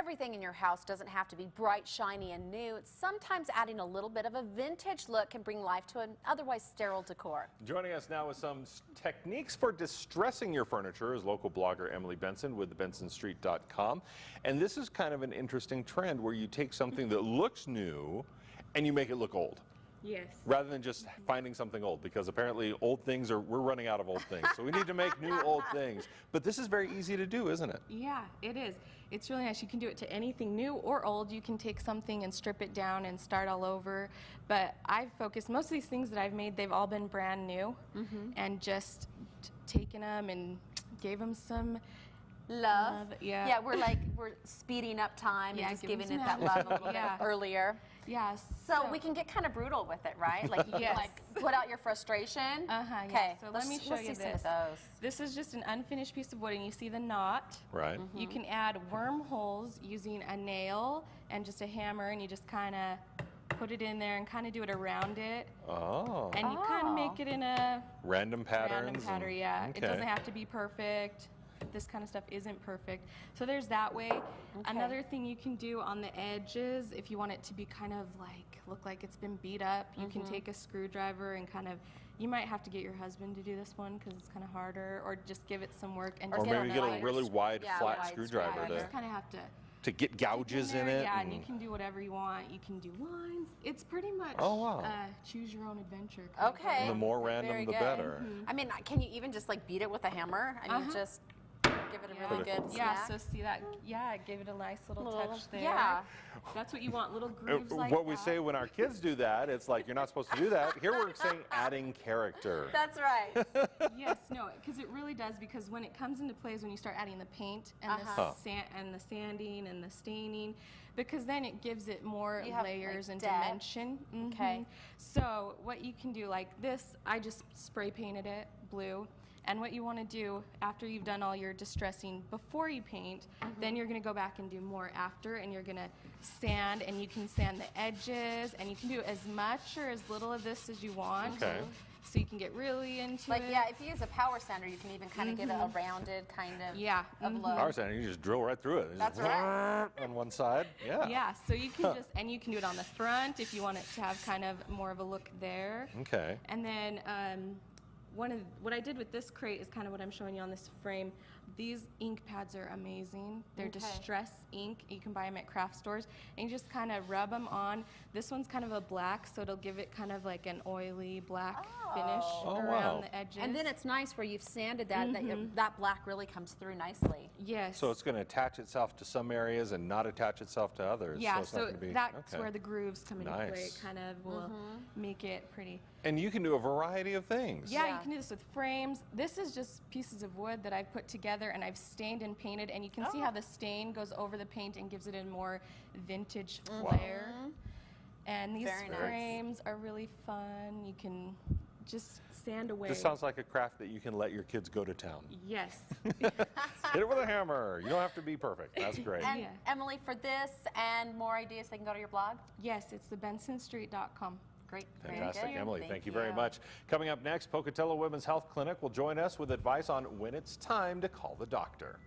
Everything in your house doesn't have to be bright, shiny, and new. Sometimes adding a little bit of a vintage look can bring life to an otherwise sterile decor. Joining us now with some techniques for distressing your furniture is local blogger Emily Benson with thebensonstreet.com. And this is kind of an interesting trend where you take something that looks new and you make it look old. Yes. Rather than just finding something old, because apparently old things we're running out of old things. So we need to make new old things. But this is very easy to do, isn't it? Yeah, it is. It's really nice. You can do it to anything new or old. You can take something and strip it down and start all over. But I've focused, most of these things that I've made, they've all been brand new. And just taken them and gave them some love. Yeah. We're speeding up time and just giving it that love a little bit earlier. Yeah. So we can get kind of brutal with it, right? Like you can like put out your frustration. Okay. So let me show you this. This is just an unfinished piece of wood, and you see the knot. Right. You can add wormholes using a nail and just a hammer, and you just kind of put it in there and kind of do it around it. Oh. And you kind of make it in a random patterns. Random pattern, yeah. Okay. It doesn't have to be perfect. This kind of stuff isn't perfect. So there's that way. Another thing you can do on the edges, if you want it to be kind of like, look like it's been beat up, you can take a screwdriver and kind of, you might have to get your husband to do this one because it's kind of harder, or just give it some work. And or maybe get a really wide, flat screwdriver You just kind of have to get gouges in it. Yeah, and you can do whatever you want. You can do lines. It's pretty much choose your own adventure. Okay. The more random, the better. I mean, can you even just like beat it with a hammer? I mean, just give it a really good smack. smack. So see that? Yeah, give it a nice little touch there. Yeah. That's what you want, little grooves like what we say when our kids do that, it's like, you're not supposed to do that. Here we're saying adding character. That's right. Yes, no, because it really does, because when it comes into play is when you start adding the paint and the sanding and the staining, because then it gives it more layers and dimension. Okay. So what you can do, like this, I just spray painted it blue. And what you want to do after you've done all your distressing before you paint, then you're going to go back and do more after, and you're going to sand, and you can sand the edges, and you can do as much or as little of this as you want. Okay. So you can get really into it. Yeah, if you use a power sander, you can even kind of give it a rounded kind of look. Power sander, you just drill right through it. That's right. On one side, Yeah, so you can just, and you can do it on the front if you want it to have kind of more of a look there. Okay. And then what I did with this crate is kind of what I'm showing you on this frame. These ink pads are amazing. They're distress ink. You can buy them at craft stores, and you just kind of rub them on. This one's kind of a black, so it'll give it kind of like an oily black finish around the edges. And then it's nice where you've sanded that, that black really comes through nicely. Yes. So it's going to attach itself to some areas and not attach itself to others. Yeah, so, that's where the grooves come into play. It kind of will make it pretty. And you can do a variety of things. Yeah, you can do this with frames. This is just pieces of wood that I've put together and I've stained and painted, and you can see how the stain goes over the paint and gives it a more vintage flair. And these frames are really fun. You can just sand away. This sounds like a craft that you can let your kids go to town. Yes. Hit it with a hammer. You don't have to be perfect. That's great. And Emily, for this and more ideas, they can go to your blog? Yes, it's thebensonstreet.com. Great. Fantastic, Emily. Thank you very much. Coming up next, Pocatello Women's Health Clinic will join us with advice on when it's time to call the doctor.